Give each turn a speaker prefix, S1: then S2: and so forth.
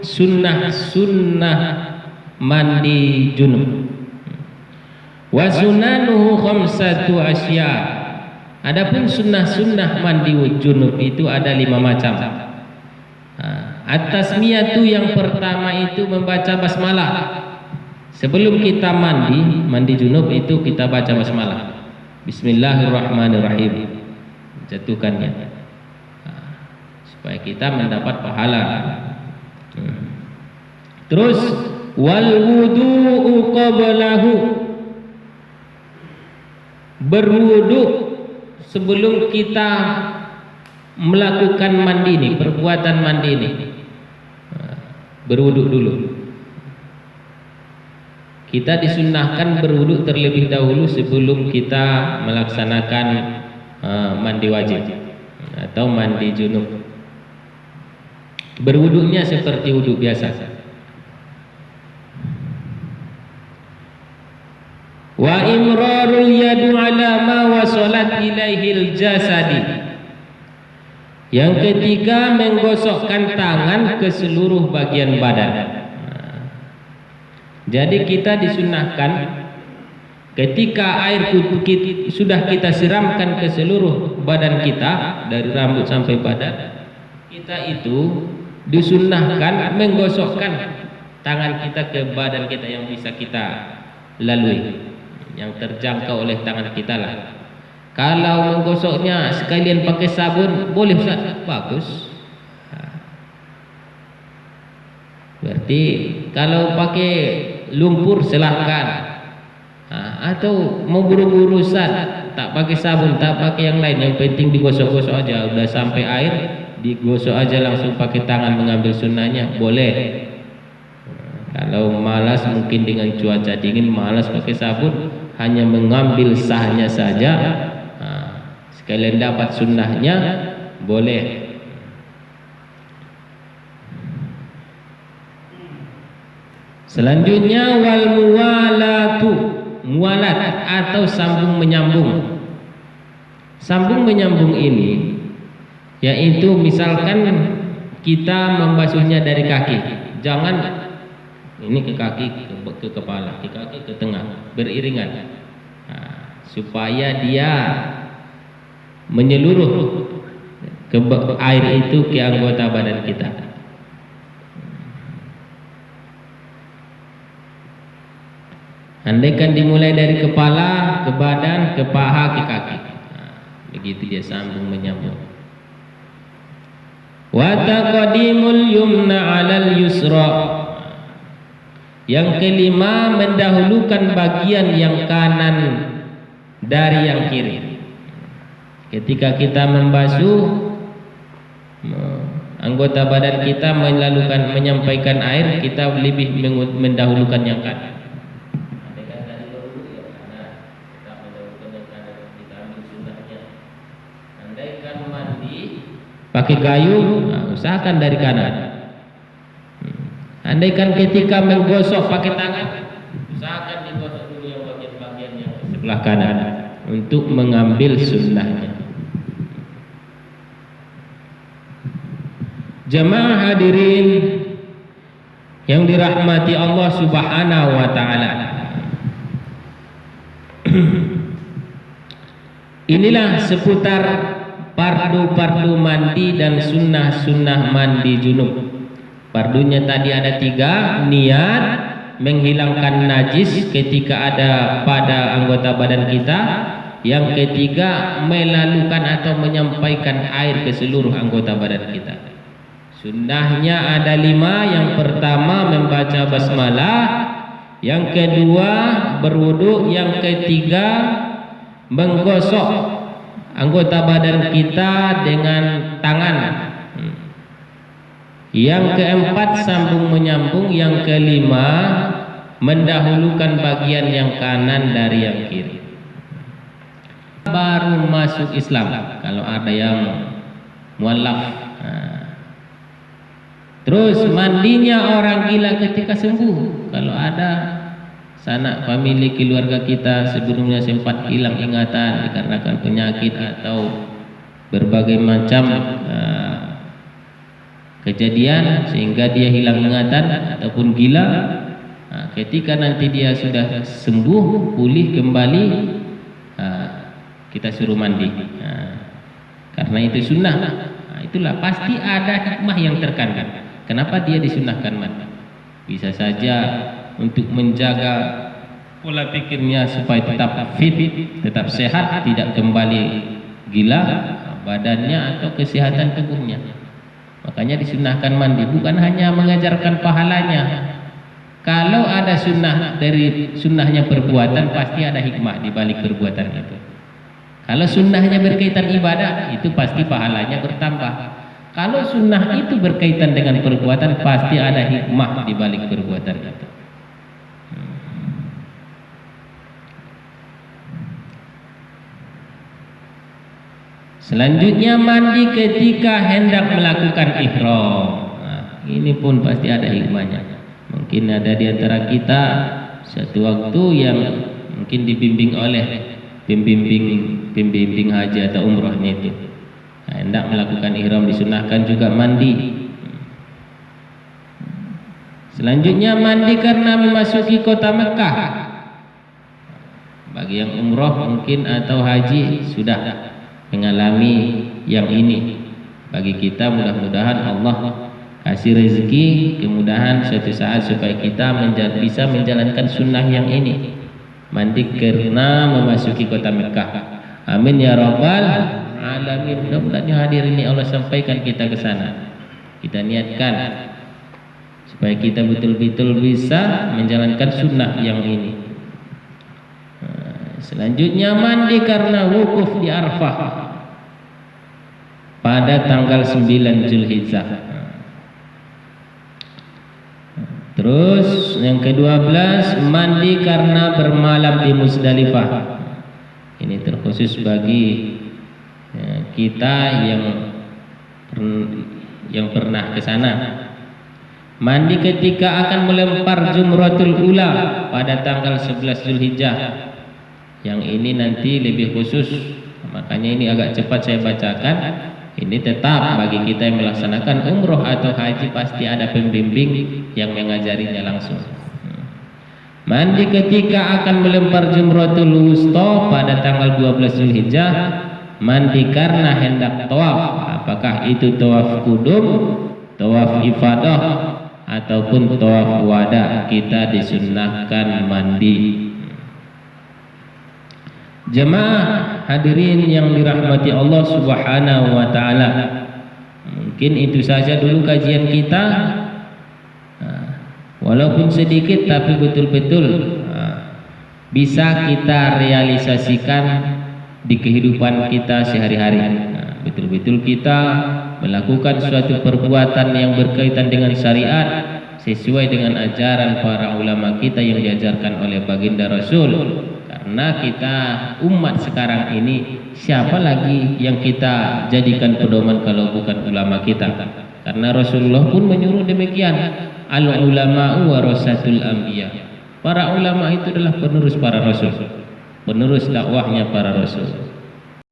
S1: sunnah-sunnah mandi junub. Wa sunanuhu khamsatu asya. Adapun sunnah-sunnah mandi junub itu ada 5 macam. At-tasmiyatu yang pertama itu membaca basmalah. Sebelum kita mandi junub itu kita baca basmalah. Bismillahirrahmanirrahim. Jatuhkannya. Supaya kita mendapat pahala. Terus wal wudu'u qablahu. Berwudu sebelum kita melakukan mandi ini, perbuatan mandi ini. Berwudu dulu. Kita disunnahkan berwudu terlebih dahulu sebelum kita melaksanakan mandi wajib atau mandi junub. Berwudunya seperti wudu biasa. Wa imrarul yadu ala ma wasalat ilaihil jasadi. Yang ketiga menggosokkan tangan ke seluruh bagian badan. Jadi kita disunahkan ketika air sudah kita siramkan ke seluruh badan kita dari rambut sampai badan, kita itu disunahkan menggosokkan tangan kita ke badan kita yang bisa kita lalui, yang terjangkau oleh tangan kita lah. Kalau menggosoknya sekalian pakai sabun boleh Ustaz? Bagus. Berarti kalau pakai lumpur silahkan. Atau mau buru-buru Ustaz, tak pakai sabun, tak pakai yang lain, yang penting digosok-gosok aja. Udah sampai air digosok aja langsung pakai tangan mengambil sunnahnya boleh. Kalau malas mungkin dengan cuaca dingin malas pakai sabun, hanya mengambil sahnya saja, sekalian dapat sunnahnya boleh. Selanjutnya wal muwalatu, muwalat atau sambung menyambung. Sambung menyambung ini yaitu misalkan kita membasuhnya dari kaki, jangan ini ke kaki ke kepala, ke kaki ke tengah, beriringan. Supaya dia menyeluruh ke air itu ke anggota badan kita. Andaikan dimulai dari kepala ke badan, ke paha, ke kaki. Begitu dia sambung menyambung. Wa taqdimul yumna 'alal yusra. Yang kelima mendahulukan bagian yang kanan dari yang kiri. Ketika kita membasuh anggota badan kita menyampaikan air, kita lebih mendahulukan yang kanan. Pakai kayu, usahakan dari kanan. Andaikan ketika menggosok pakai tangan, usahakan digosok dulu yang bagian-bagian yang sebelah kanan untuk mengambil sunnahnya. Jemaah hadirin yang dirahmati Allah Subhanahu wa taala. Inilah seputar fardu-fardu mandi dan sunnah-sunnah mandi junub. Fardunya tadi ada 3, niat menghilangkan najis ketika ada pada anggota badan kita. Yang ketiga melalukan atau menyampaikan air ke seluruh anggota badan kita. Sunnahnya ada 5. Yang pertama membaca basmalah, yang kedua berwudu, yang ketiga menggosok anggota badan kita dengan tangan, yang keempat sambung menyambung, yang kelima mendahulukan bagian yang kanan dari yang kiri. Baru masuk Islam kalau ada yang mualaf. Terus mandinya orang gila ketika sembuh. Kalau ada sanak famili keluarga kita sebelumnya sempat hilang ingatan dikarenakan penyakit atau berbagai macam kejadian sehingga dia hilang ingatan ataupun gila. Ketika nanti dia sudah sembuh, pulih kembali, kita suruh mandi. Karena itu sunnah. Itulah pasti ada hikmah yang terkandung. Kenapa dia disunahkan mandi? Bisa saja untuk menjaga pola pikirnya supaya tetap fit, tetap sehat, tidak kembali gila badannya atau kesehatan tubuhnya. Makanya disunahkan mandi, bukan hanya mengajarkan pahalanya. Kalau ada sunnah dari sunnahnya perbuatan, pasti ada hikmah di balik perbuatan itu. Kalau sunnahnya berkaitan ibadah, itu pasti pahalanya bertambah. Kalau sunnah itu berkaitan dengan perbuatan, pasti ada hikmah di balik perbuatan itu. Selanjutnya mandi ketika hendak melakukan ihram. Ini pun pasti ada hikmahnya. Mungkin ada di antara kita satu waktu yang mungkin dibimbing oleh pembimbing haji atau umrohnya itu. Hendak melakukan ihram disunahkan juga mandi. Selanjutnya mandi karena memasuki kota Mekah. Bagi yang umroh mungkin atau haji sudah mengalami yang ini. Bagi kita mudah-mudahan Allah kasih rezeki kemudahan suatu saat supaya kita bisa menjalankan sunnah yang ini, mandi karena memasuki kota Mekah. Amin ya rabbal alamin. Mudah-mudahan yang hadir ini Allah sampaikan kita ke sana. Kita niatkan supaya kita betul-betul bisa menjalankan sunnah yang ini. Selanjutnya mandi karena wukuf di Arafah pada tanggal 9 Zulhijjah. Terus yang ke-12 mandi karena bermalam di Musdalifah. Ini terkhusus bagi kita yang pernah ke sana. Mandi ketika akan melempar jumratul ula pada tanggal 11 Zulhijjah. Yang ini nanti lebih khusus, makanya ini agak cepat saya bacakan. Ini tetap bagi kita yang melaksanakan umroh atau haji pasti ada pembimbing yang mengajarinya langsung. Mandi ketika akan melempar jumratul wusta pada tanggal 12 Zulhijjah. Mandi karena hendak tawaf, apakah itu tawaf kudum, tawaf ifadah ataupun tawaf wada, kita disunnahkan mandi. Jemaah hadirin yang dirahmati Allah Subhanahu wa taala. Mungkin itu saja dulu kajian kita. Walaupun sedikit tapi betul-betul bisa kita realisasikan di kehidupan kita sehari-hari. Betul-betul kita melakukan suatu perbuatan yang berkaitan dengan syariat sesuai dengan ajaran para ulama kita yang diajarkan oleh baginda Rasul. Karena kita umat sekarang ini, siapa lagi yang kita jadikan pedoman kalau bukan ulama kita? Karena Rasulullah pun menyuruh demikian. Al ulama'u warasatul anbiya. Para ulama itu adalah penerus para rasul, penerus dakwahnya para rasul.